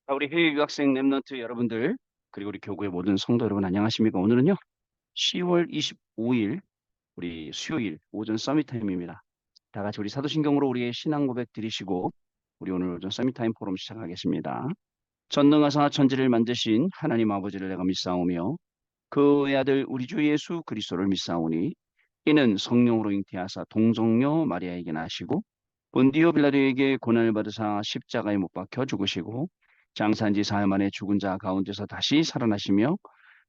우리 해외 유학생 랩런트 여러분들, 그리고 우리 교구의 모든 성도 여러분 안녕하십니까? 오늘은요, 10월 25일, 우리 수요일 오전 서밋 타임입니다. 다 같이 우리 사도신경으로 우리의 신앙 고백 드리시고, 우리 오늘 오전 서밋 타임 포럼 시작하겠습니다. 전능하사 천지를 만드신 하나님 아버지를 내가 믿사오며, 그의 아들 우리 주 예수 그리스도를 믿사오니, 이는 성령으로 잉태하사 동정녀 마리아에게 나시고, 본디오 빌라도에게 고난을 받으사 십자가에 못 박혀 죽으시고 장사한 지 사흘 만에 죽은 자 가운데서 다시 살아나시며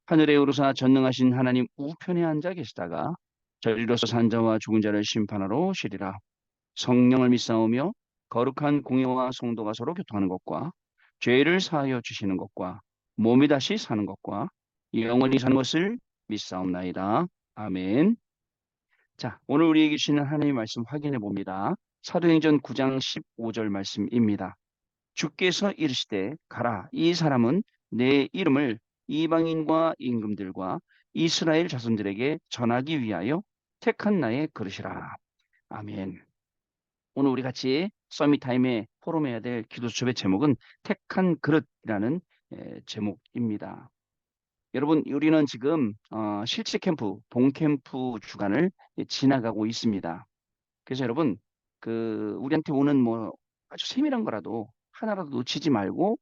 하늘에 오르사 전능하신 하나님 우편에 앉아 계시다가 저리로서 산 자와 죽은 자를 심판하러 오시리라. 성령을 믿사오며 거룩한 공예와 성도가 서로 교통하는 것과 죄를 사하여 주시는 것과 몸이 다시 사는 것과 영원히 사는 것을 믿사옵나이다. 아멘. 자, 오늘 우리에게 주시는 하나님의 말씀 확인해 봅니다. 사도행전 9장 15절 말씀입니다. 주께서 이르시되 가라. 이 사람은 내 이름을 이방인과 임금들과 이스라엘 자손들에게 전하기 위하여 택한 나의 그릇이라. 아멘. 오늘 우리 같이 서밋타임에 포럼해야 될 기도 수첩의 제목은 택한 그릇이라는 제목입니다. 여러분, 우리는 지금 실제 캠프, 봄 캠프 주간을 지나가고 있습니다. 그래서 여러분, 우리한테 오는 뭐 아주 세밀한 거라도 하나라도 놓치지 말고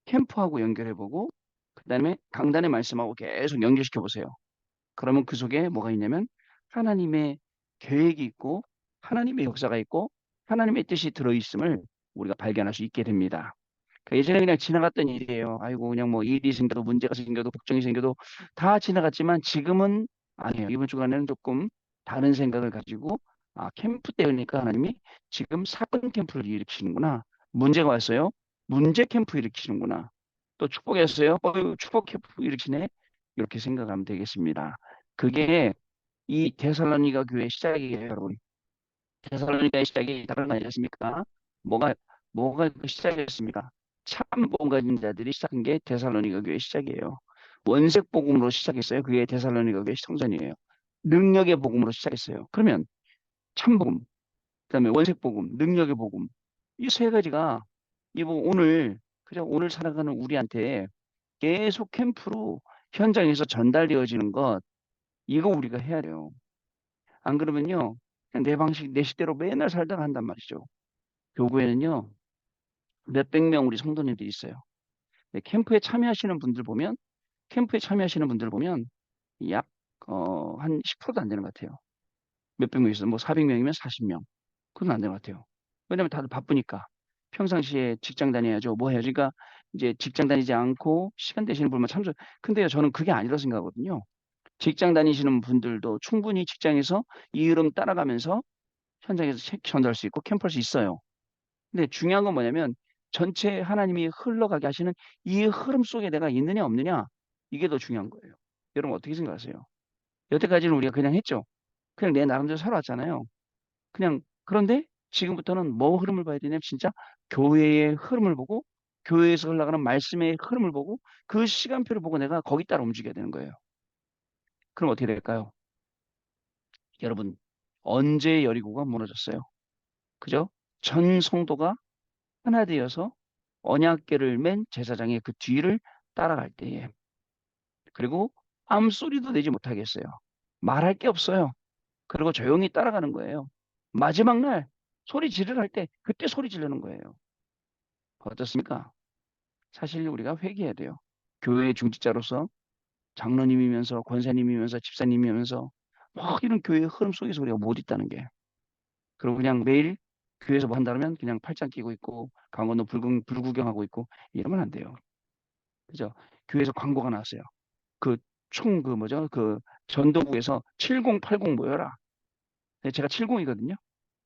캠프하고 연결해보고, 그다음에 강단의 말씀하고 계속 연결시켜 보세요. 그러면 그 속에 뭐가 있냐면 하나님의 계획이 있고 하나님의 역사가 있고 하나님의 뜻이 들어있음을 우리가 발견할 수 있게 됩니다. 예전에 그냥 지나갔던 일이에요. 아이고, 그냥 뭐 일이 생겨도 문제가 생겨도 걱정이 생겨도 다 지나갔지만 지금은 아니에요. 이번 주간에는 조금 다른 생각을 가지고, 캠프 때니까 하나님이 지금 사건 캠프를 일으키시는구나. 문제가 왔어요. 문제 캠프 일으키시는구나. 또 축복했어요. 축복 캠프 일으키네. 이렇게 생각하면 되겠습니다. 그게 이 데살로니가 교회 시작이에요, 여러분. 데살로니가의 시작이 다른 거 아니었습니까? 뭐가 그 시작이었습니까? 참 복음 가진 자들이 시작한 게 데살로니가 교회 시작이에요. 원색 복음으로 시작했어요. 그게 데살로니가 교회 성전이에요. 능력의 복음으로 시작했어요. 그러면 참 복음, 그다음에 원색 복음, 능력의 복음, 이 세 가지가 오늘 그냥 오늘 살아가는 우리한테 계속 캠프로 현장에서 전달되어지는 것, 이거 우리가 해야 돼요. 안 그러면요, 그냥 내 방식 내 식대로 맨날 살다가 한단 말이죠. 교구에는요, 몇백 명 우리 성도님들이 있어요. 네, 캠프에 참여하시는 분들 보면 약 한 10%도 안 되는 것 같아요. 몇백 명 있어요. 뭐 400명이면 40명. 그건 안 되는 것 같아요. 왜냐면 다들 바쁘니까. 평상시에 직장 다녀야죠. 뭐 해야지. 그러니까 이제 직장 다니지 않고 시간 되시는 분만 참석. 근데요, 저는 그게 아니라 생각하거든요. 직장 다니시는 분들도 충분히 직장에서 이 흐름 따라가면서 현장에서 전달할 수 있고 캠프할 수 있어요. 근데 중요한 건 뭐냐면 전체 하나님이 흘러가게 하시는 이 흐름 속에 내가 있느냐 없느냐, 이게 더 중요한 거예요. 여러분 어떻게 생각하세요? 여태까지는 우리가 그냥 했죠. 그냥 내 나름대로 살아왔잖아요. 그냥 그런데 지금부터는 뭐 흐름을 봐야 되냐면 진짜 교회의 흐름을 보고 교회에서 흘러가는 말씀의 흐름을 보고 그 시간표를 보고 내가 거기 따라 움직여야 되는 거예요. 그럼 어떻게 될까요? 여러분, 언제 여리고가 무너졌어요? 그죠? 전 성도가 하나 되어서 언약궤를 맨 제사장의 그 뒤를 따라갈 때에, 그리고 아무 소리도 내지 못하겠어요. 말할 게 없어요. 그리고 조용히 따라가는 거예요. 마지막 날 소리 지르할 때 그때 소리 지르는 거예요. 어떻습니까? 사실 우리가 회개해야 돼요. 교회의 중직자로서 장로님이면서 권사님이면서 집사님이면서 막 이런 교회의 흐름 속에서 우리가 못 있다는 게. 그리고 그냥 매일 교회에서 뭐 한다면 그냥 팔짱 끼고 있고 강원도 불구경하고 있고 이러면 안 돼요. 그죠? 교회에서 광고가 나왔어요. 뭐죠? 전도국에서 7080 모여라. 네, 제가 70이거든요.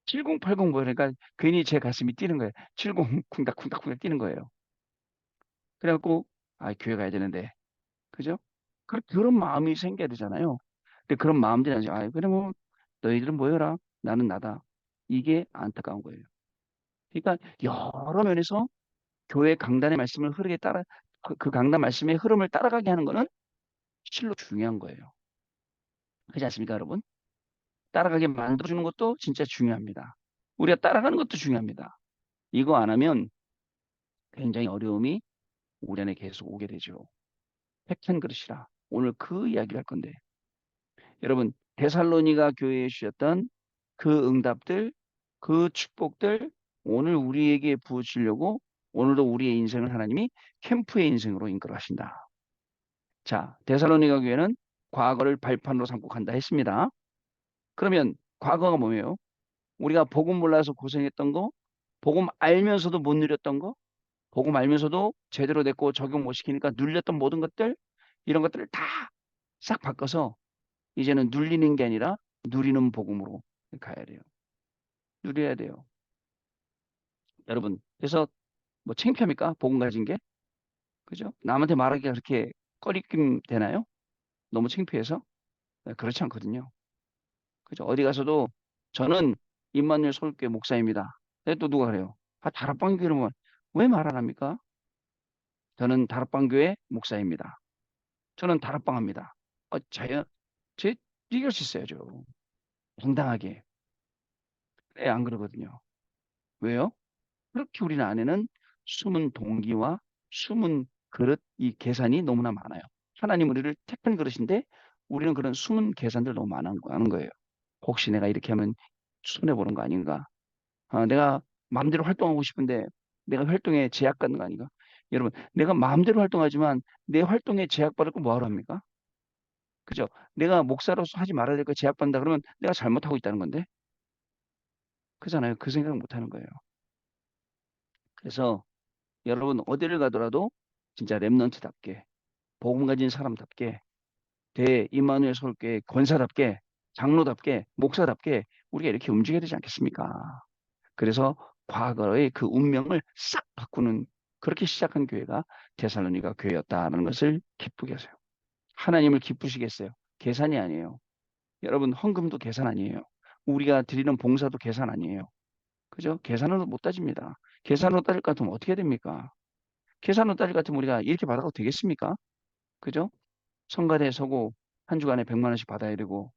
7080 모여라. 그러니까 괜히 제 가슴이 뛰는 거예요. 70 쿵닥쿵닥쿵닥 뛰는 거예요. 그래갖고 교회 가야 되는데, 그죠? 그런 마음이 생겨야 되잖아요. 근데 그런 마음들이 아니죠. 그래 뭐 너희들은 모여라. 나는 나다. 이게 안타까운 거예요. 그러니까 여러 면에서 교회 강단의 말씀을 흐르게 따라 그 강단 말씀의 흐름을 따라가게 하는 거는 실로 중요한 거예요. 그렇지 않습니까, 여러분? 따라가게 만들어주는 것도 진짜 중요합니다. 우리가 따라가는 것도 중요합니다. 이거 안 하면 굉장히 어려움이 우리 안에 계속 오게 되죠. 택한 그릇이라. 오늘 그 이야기를 할 건데 여러분 데살로니가 교회에 주셨던 그 응답들, 그 축복들 오늘 우리에게 부어주려고 오늘도 우리의 인생을 하나님이 캠프의 인생으로 인도하신다. 자, 데살로니가 교회는 과거를 발판으로 삼고 간다 했습니다. 그러면 과거가 뭐예요? 우리가 복음 몰라서 고생했던 거, 복음 알면서도 못 누렸던 거, 복음 알면서도 제대로 됐고 적용 못 시키니까 눌렸던 모든 것들, 이런 것들을 다 싹 바꿔서 이제는 눌리는 게 아니라 누리는 복음으로 가야 돼요. 누려야 돼요. 여러분, 그래서 뭐 창피합니까? 복음 가진 게? 그죠? 남한테 말하기가 그렇게 꺼리낌 되나요? 너무 창피해서? 네, 그렇지 않거든요. 그죠? 어디 가서도 저는 임마누엘 서울교회 목사입니다. 근데 또 누가 그래요? 아, 다락방 교회는 왜 말 안 합니까? 저는 다락방 교회 목사입니다. 저는 다락방 합니다. 자연, 제, 얘기할 수 있어야죠. 당당하게. 네, 안 그러거든요. 왜요? 그렇게 우리는 안에는 숨은 동기와 숨은 그릇, 이 계산이 너무나 많아요. 하나님 우리를 택한 그릇인데 우리는 그런 숨은 계산들 너무 많은 거예요. 혹시 내가 이렇게 하면 손해보는 거 아닌가? 내가 마음대로 활동하고 싶은데 내가 활동에 제약받는 거 아닌가? 여러분, 내가 마음대로 활동하지만 내 활동에 제약받을 거 뭐하러 합니까? 그죠? 내가 목사로서 하지 말아야 될 거 제약받는다 그러면 내가 잘못하고 있다는 건데? 그잖아요. 그 생각 못 하는 거예요. 그래서 여러분 어디를 가더라도 진짜 랩런트답게 복음 가진 사람답게 대 임마누엘 서울교회 권사답게 장로답게 목사답게 우리가 이렇게 움직여야 되지 않겠습니까? 그래서 과거의 그 운명을 싹 바꾸는 그렇게 시작한 교회가 데살로니가 교회였다는 것을 기쁘게 하세요. 하나님을 기쁘시겠어요? 계산이 아니에요. 여러분 헌금도 계산 아니에요. 우리가 드리는 봉사도 계산 아니에요. 그죠? 계산으로 못 따집니다. 계산으로 따질 것 같으면 어떻게 됩니까? 계산으로 따질 것 같으면 우리가 이렇게 받아도 되겠습니까? 그죠? 성가대에 서고 한 주간에 100만 원씩 받아야 되고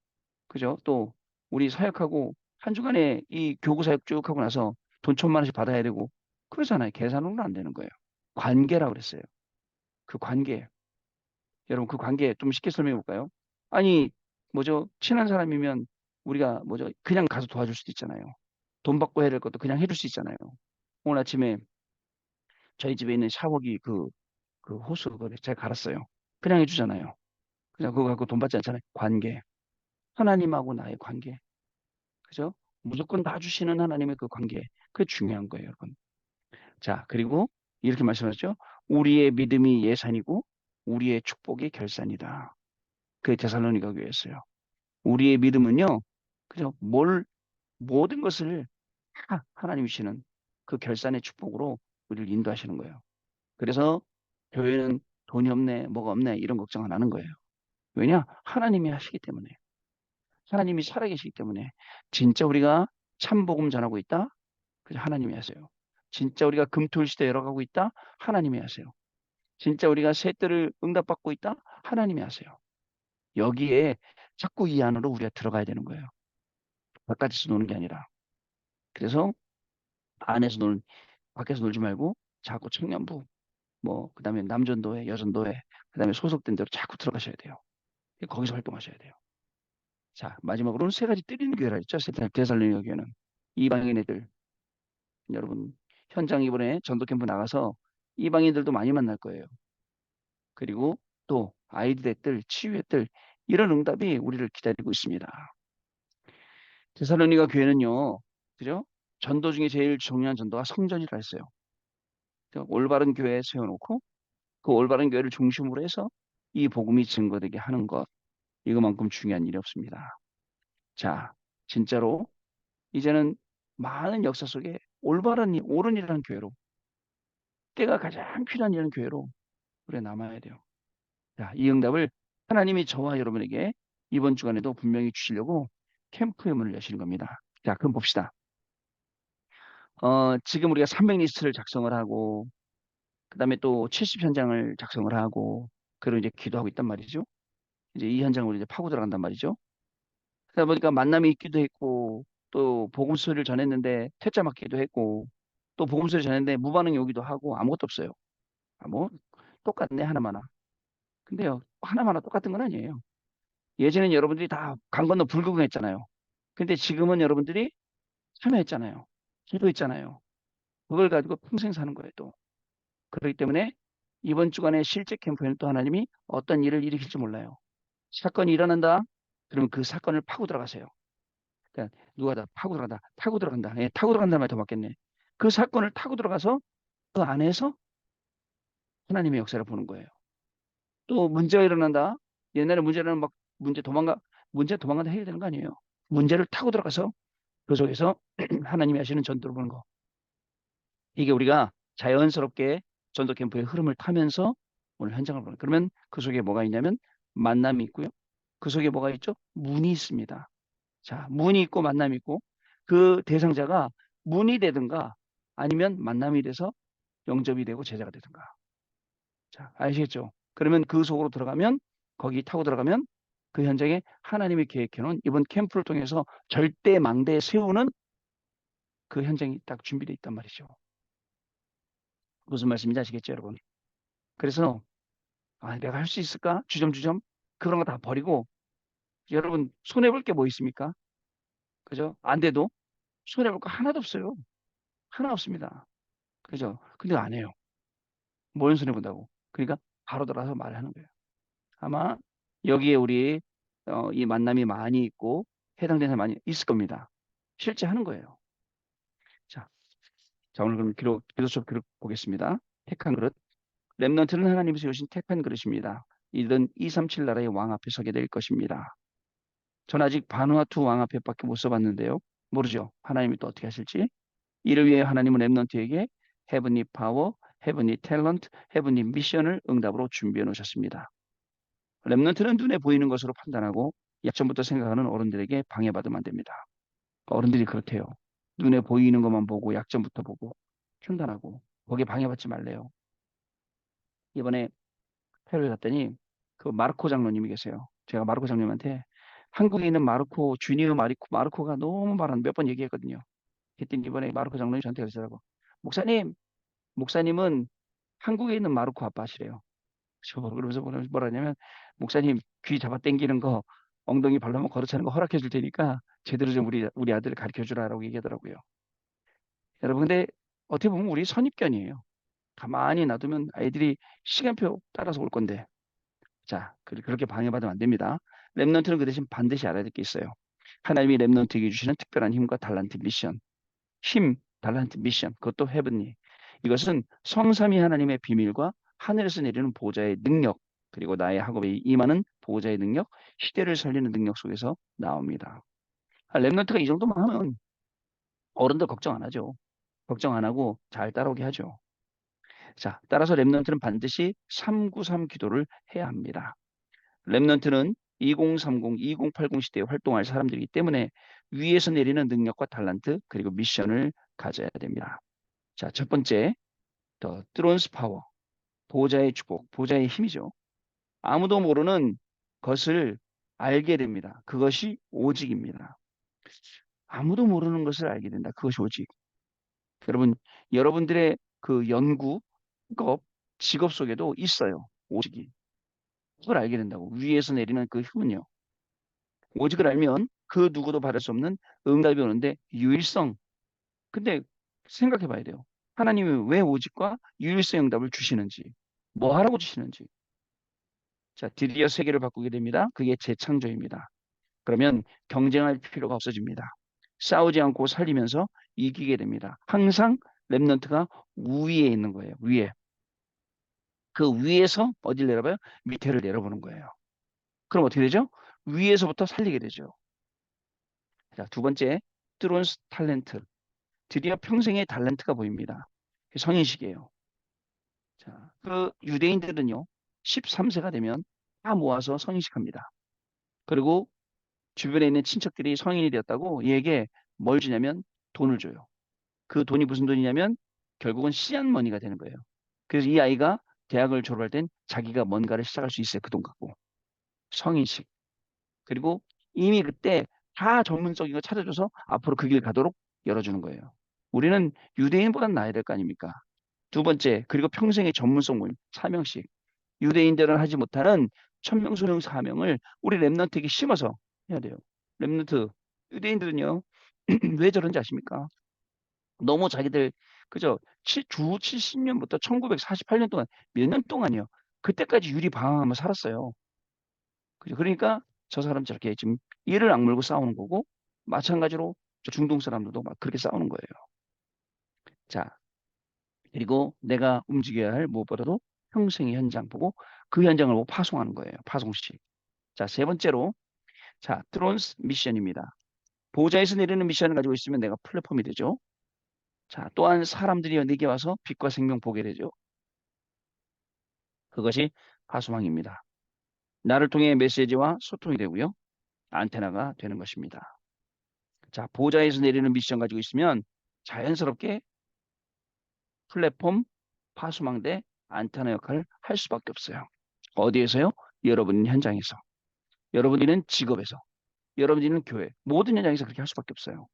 그죠? 또 우리 사역하고 한 주간에 이 교구 사역 쭉 하고 나서 돈 1,000만 원씩 받아야 되고 그러잖아요. 계산으로는 안 되는 거예요. 관계라고 그랬어요. 그 관계. 여러분 그 관계 좀 쉽게 설명해 볼까요? 아니 뭐죠? 친한 사람이면 우리가 뭐죠? 그냥 가서 도와줄 수도 있잖아요. 돈 받고 해야 될 것도 그냥 해줄 수 있잖아요. 오늘 아침에 저희 집에 있는 샤워기 그 호스 그거 제가 갈았어요. 그냥 해주잖아요. 그냥 그거 갖고 돈 받지 않잖아요. 관계. 하나님하고 나의 관계. 그죠? 무조건 다 주시는 하나님의 그 관계. 그게 중요한 거예요, 여러분. 자, 그리고 이렇게 말씀하셨죠. 우리의 믿음이 예산이고 우리의 축복이 결산이다. 그게 데살로니가 교회였어요. 우리의 믿음은요. 그죠? 모든 것을 다 하나님이 주시는 그 결산의 축복으로 우리를 인도하시는 거예요. 그래서 교회는 돈이 없네, 뭐가 없네 이런 걱정 안 하는 거예요. 왜냐? 하나님이 하시기 때문에. 하나님이 살아계시기 때문에 진짜 우리가 참 복음 전하고 있다. 그래서 하나님이 하세요. 진짜 우리가 금토일 시대 열어가고 있다. 하나님이 하세요. 진짜 우리가 새 때를 응답받고 있다. 하나님이 하세요. 여기에 자꾸 이 안으로 우리가 들어가야 되는 거예요. 바깥에서 노는 게 아니라. 그래서 안에서 노는 밖에서 놀지 말고 자꾸 청년부 뭐 그다음에 남전도회, 여전도회, 그다음에 소속된 대로 자꾸 들어가셔야 돼요. 거기서 활동하셔야 돼요. 자, 마지막으로는 세 가지 때리는 교회라 했죠. 데살로니가 교회는 이방인 애들 여러분 현장 이번에 전도 캠프 나가서 이방인들도 많이 만날 거예요. 그리고 또 아이들의 치유의 뜰 이런 응답이 우리를 기다리고 있습니다. 데살로니가 교회는요, 그죠? 전도 중에 제일 중요한 전도가 성전이라 했어요. 그러니까 올바른 교회에 세워놓고 그 올바른 교회를 중심으로 해서 이 복음이 증거되게 하는 것 이거만큼 중요한 일이 없습니다. 자, 진짜로 이제는 많은 역사 속에 올바른 옳은 일이라는 교회로 때가 가장 필요한 이런 교회로 우리 남아야 돼요. 자, 이 응답을 하나님이 저와 여러분에게 이번 주간에도 분명히 주시려고 캠프의 문을 여시는 겁니다. 자, 그럼 봅시다. 지금 우리가 300 리스트를 작성을 하고, 그 다음에 또 70 현장을 작성을 하고, 그리고 이제 기도하고 있단 말이죠. 이제 이 현장으로 이제 파고 들어간단 말이죠. 그러다 보니까 만남이 있기도 했고, 또 복음 소리를 전했는데 퇴짜 맞기도 했고, 또 복음 소리 전했는데 무반응이 오기도 하고 아무것도 없어요. 뭐 똑같네, 하나마나. 근데요, 하나마나 똑같은 건 아니에요. 예전엔 여러분들이 다 강 건너 불구경했잖아요. 근데 지금은 여러분들이 참여했잖아요. 기도했잖아요. 그걸 가지고 평생 사는 거예요, 또. 그렇기 때문에 이번 주간의 실제 캠프에는 또 하나님이 어떤 일을 일으킬지 몰라요. 사건이 일어난다? 그러면 그 사건을 파고 들어가세요. 그러니까 누가 다 파고 들어간다, 타고 들어간다. 예, 타고 들어간다는 말이 더 맞겠네. 그 사건을 타고 들어가서 그 안에서 하나님의 역사를 보는 거예요. 또 문제가 일어난다. 옛날에 문제는 막 문제 도망간다 해결되는 거 아니에요. 문제를 타고 들어가서 그 속에서 하나님이 하시는 전도를 보는 거. 이게 우리가 자연스럽게 전도 캠프의 흐름을 타면서 오늘 현장을 보는. 그러면 그 속에 뭐가 있냐면 만남이 있고요. 그 속에 뭐가 있죠? 문이 있습니다. 자, 문이 있고 만남이 있고 그 대상자가 문이 되든가 아니면 만남이 돼서 영접이 되고 제자가 되든가. 자, 아시겠죠? 그러면 그 속으로 들어가면 거기 타고 들어가면 그 현장에 하나님이 계획해놓은 이번 캠프를 통해서 절대 망대에 세우는 그 현장이 딱 준비되어 있단 말이죠. 무슨 말씀인지 아시겠죠, 여러분? 그래서 내가 할 수 있을까? 주점주점 그런 거 다 버리고 여러분 손해볼 게 뭐 있습니까? 그죠? 안 돼도 손해볼 거 하나도 없어요. 하나 없습니다. 그죠? 근데 안 해요. 뭘 손해본다고? 그러니까 바로 들어가서 말하는 거예요. 아마 여기에 우리 이 만남이 많이 있고 해당되는 사람이 많이 있을 겁니다. 실제 하는 거예요. 자, 자 오늘 그럼 기도 수업 기록 보겠습니다. 택한 그릇. 렘넌트는 하나님이 세우신 택한 그릇입니다. 이들은 237 나라의 왕 앞에 서게 될 것입니다. 전 아직 바누아투 왕 앞에밖에 못 서봤는데요. 모르죠. 하나님이 또 어떻게 하실지. 이를 위해 하나님은 렘넌트에게 헤븐리 파워, 헤븐리 탤런트, 헤븐리 미션을 응답으로 준비해 놓으셨습니다. 렘넌트는 눈에 보이는 것으로 판단하고 약점부터 생각하는 어른들에게 방해받으면 안 됩니다. 어른들이 그렇대요. 눈에 보이는 것만 보고 약점부터 보고 판단하고 거기에 방해받지 말래요. 이번에 페루에 갔더니 그 마르코 장로님이 계세요. 제가 마르코 장로님한테 한국에 있는 마르코 주니어 마르코가 너무 말한 몇 번 얘기했거든요. 그랬더니 이번에 마르코 장로님이 저한테 그러시더라고. 목사님은 한국에 있는 마르코 아빠시래요. 그러면서 뭐라 하냐면 목사님 귀 잡아 당기는 거 엉덩이 발로 한번 걸어차는 거 허락해 줄 테니까 제대로 좀 우리 아들을 가르쳐 주라라고 얘기하더라고요. 여러분 근데 어떻게 보면 우리 선입견이에요. 가만히 놔두면 아이들이 시간표 따라서 올 건데 자 그렇게 방해받으면 안 됩니다. 렘넌트는 그 대신 반드시 알아야 될 게 있어요. 하나님이 렘넌트에게 주시는 특별한 힘과 달란트 미션 힘, 달란트, 미션, 그것도 헤븐리. 이것은 성삼위 하나님의 비밀과 하늘에서 내리는 보호자의 능력, 그리고 나의 학업에 임하는 보호자의 능력, 시대를 살리는 능력 속에서 나옵니다. 랩런트가 이 정도만 하면 어른들 걱정 안 하죠. 걱정 안 하고 잘 따라오게 하죠. 자, 따라서 랩런트는 반드시 393 기도를 해야 합니다. 랩런트는 2030, 2080 시대에 활동할 사람들이기 때문에 위에서 내리는 능력과 달란트, 그리고 미션을 가져야 됩니다. 자, 첫 번째, 더 트론스 파워, 보호자의 축복, 보호자의 힘이죠. 아무도 모르는 것을 알게 됩니다. 그것이 오직입니다. 아무도 모르는 것을 알게 된다. 그것이 오직. 여러분, 여러분들의 그 연구, 직업, 직업 속에도 있어요. 오직이. 그걸 알게 된다고. 위에서 내리는 그 힘은요. 오직을 알면 그 누구도 받을 수 없는 응답이 오는데 유일성. 근데 생각해 봐야 돼요. 하나님이 왜 오직과 유일성 응답을 주시는지, 뭐 하라고 주시는지. 자, 드디어 세계를 바꾸게 됩니다. 그게 재창조입니다. 그러면 경쟁할 필요가 없어집니다. 싸우지 않고 살리면서 이기게 됩니다. 항상 랩런트가 위에 있는 거예요. 위에. 그 위에서 어디를 내려봐요? 밑에를 내려보는 거예요. 그럼 어떻게 되죠? 위에서부터 살리게 되죠. 자, 두 번째, 트론스 탤런트. 드디어 평생의 탤런트가 보입니다. 성인식이에요. 자, 그 유대인들은요, 13세가 되면 다 모아서 성인식합니다. 그리고 주변에 있는 친척들이 성인이 되었다고 얘에게 뭘 주냐면 돈을 줘요. 그 돈이 무슨 돈이냐면 결국은 씨앗머니가 되는 거예요. 그래서 이 아이가 대학을 졸업할 땐 자기가 뭔가를 시작할 수 있어요. 그 돈 갖고. 성인식. 그리고 이미 그때 다 전문적인 거 찾아줘서 앞으로 그 길 가도록 열어주는 거예요. 우리는 유대인보단 나아야 될 거 아닙니까? 두 번째, 그리고 평생의 전문성 모임, 사명식. 유대인들은 하지 못하는 천명소명 사명을 우리 렘넌트에게 심어서 해야 돼요. 렘넌트 유대인들은요 왜 저런지 아십니까? 너무 자기들 그죠? 주 70년부터 1948년 동안 몇 년 동안이요. 그때까지 유리 방황하며 살았어요. 그죠? 그러니까 저 사람 저렇게 지금 이를 악물고 싸우는 거고 마찬가지로 저 중동 사람들도 막 그렇게 싸우는 거예요. 자, 그리고 내가 움직여야 할 무엇보다도 평생의 현장 보고 그 현장을 보고 파송하는 거예요. 파송식. 자, 세 번째로 자, 트론스 미션입니다. 보좌에서 내리는 미션을 가지고 있으면 내가 플랫폼이 되죠. 자, 또한 사람들이 내게 와서 빛과 생명 보게 되죠. 그것이 파수망입니다. 나를 통해 메시지와 소통이 되고요. 안테나가 되는 것입니다. 자, 보좌에서 내리는 미션 가지고 있으면 자연스럽게 플랫폼, 파수망대, 안테나 역할을 할 수밖에 없어요. 어디에서요? 여러분 현장에서. 여러분이는 직업에서. 여러분이는 교회. 모든 현장에서 그렇게 할 수밖에 없어요.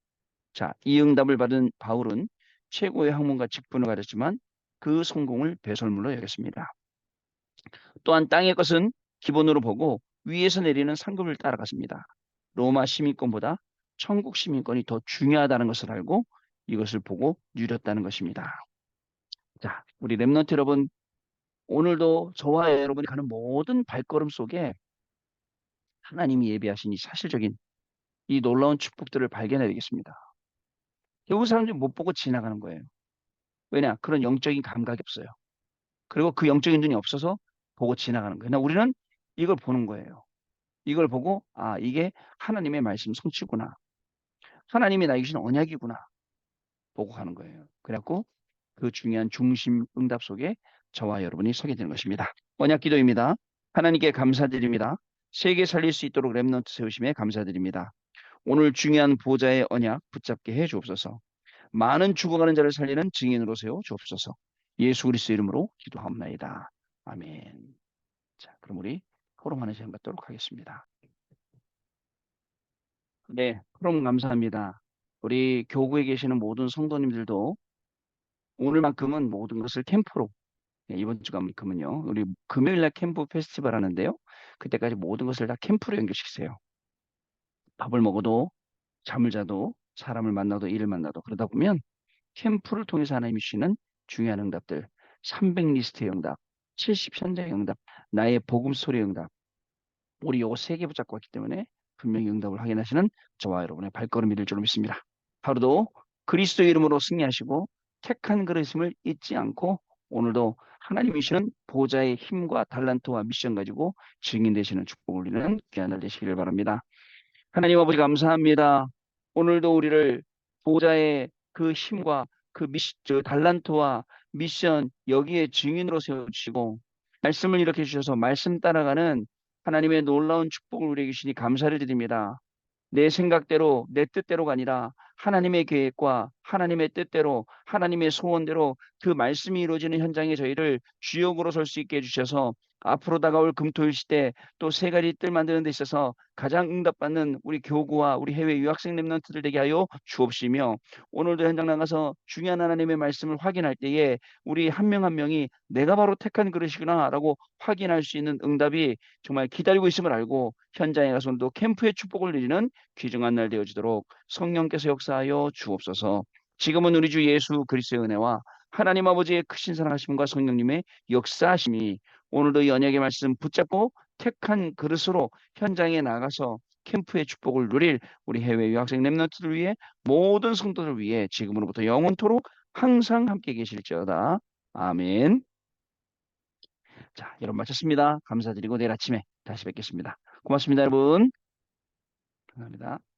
자, 이 응답을 받은 바울은 최고의 학문과 직분을 가졌지만 그 성공을 배설물로 여겼습니다. 또한 땅의 것은 기본으로 보고 위에서 내리는 상급을 따라갔습니다. 로마 시민권보다 천국 시민권이 더 중요하다는 것을 알고 이것을 보고 누렸다는 것입니다. 자, 우리 렘넌트 여러분, 오늘도 저와 여러분이 가는 모든 발걸음 속에 하나님이 예비하신 이 사실적인 이 놀라운 축복들을 발견해야 되겠습니다. 결국 사람들이 못 보고 지나가는 거예요. 왜냐? 그런 영적인 감각이 없어요. 그리고 그 영적인 눈이 없어서 보고 지나가는 거예요. 우리는 이걸 보는 거예요. 이걸 보고 아 이게 하나님의 말씀 성취구나. 하나님이 나에게 주신 언약이구나. 보고 가는 거예요. 그래갖고 그 중요한 중심 응답 속에 저와 여러분이 서게 되는 것입니다. 언약 기도입니다. 하나님께 감사드립니다. 세계 살릴 수 있도록 렘넌트 세우심에 감사드립니다. 오늘 중요한 보좌의 언약 붙잡게 해 주옵소서. 많은 죽어가는 자를 살리는 증인으로 세워 주옵소서. 예수 그리스도 이름으로 기도하옵나이다. 아멘. 자, 그럼 우리 포럼하는 시간 갖도록 하겠습니다. 네, 포럼 감사합니다. 우리 교구에 계시는 모든 성도님들도 오늘만큼은 모든 것을 캠프로 네, 이번 주만큼은요. 우리 금요일 날 캠프 페스티벌 하는데요. 그때까지 모든 것을 다 캠프로 연결시키세요. 밥을 먹어도 잠을 자도 사람을 만나도 일을 만나도 그러다 보면 캠프를 통해서 하나님이 주시는 중요한 응답들 300 리스트의 응답, 70 현장의 응답, 나의 복음 소리의 응답 우리 요거 세 개 붙잡고 왔기 때문에 분명히 응답을 확인하시는 저와 여러분의 발걸음이 될 줄로 믿습니다. 하루도 그리스도의 이름으로 승리하시고 택한 그릇임을 잊지 않고 오늘도 하나님이 주시는 보좌의 힘과 달란트와 미션 가지고 증인 되시는 축복을 누리는 귀한 날 되시기를 바랍니다. 하나님 아버지 감사합니다. 오늘도 우리를 보좌의 그 힘과 저 달란트와 미션 여기에 증인으로 세워주시고 말씀을 이렇게 주셔서 말씀 따라가는 하나님의 놀라운 축복을 우리에게 주시니 감사를 드립니다. 내 생각대로 내 뜻대로가 아니라 하나님의 계획과 하나님의 뜻대로 하나님의 소원대로 그 말씀이 이루어지는 현장에 저희를 주역으로 설 수 있게 해주셔서 앞으로 다가올 금토일 시대 또 세 가지 뜰 만드는 데 있어서 가장 응답받는 우리 교구와 우리 해외 유학생 랩런트들 되게 하여 주옵시며 오늘도 현장 나가서 중요한 하나님의 말씀을 확인할 때에 우리 한 명 한 명이 내가 바로 택한 그릇이구나라고 확인할 수 있는 응답이 정말 기다리고 있음을 알고 현장에 가서 오늘도 캠프의 축복을 누리는 귀중한 날 되어지도록 성령께서 역사하여 주옵소서. 지금은 우리 주 예수 그리스도의 은혜와 하나님 아버지의 크신 사랑하심과 성령님의 역사하심이 오늘도 이 언약의 말씀 붙잡고 택한 그릇으로 현장에 나가서 캠프의 축복을 누릴 우리 해외 유학생 랩런트들 위해 모든 성도들 위해 지금으로부터 영원토록 항상 함께 계실지어다. 아멘. 자, 여러분 마쳤습니다. 감사드리고 내일 아침에 다시 뵙겠습니다. 고맙습니다, 여러분. 감사합니다.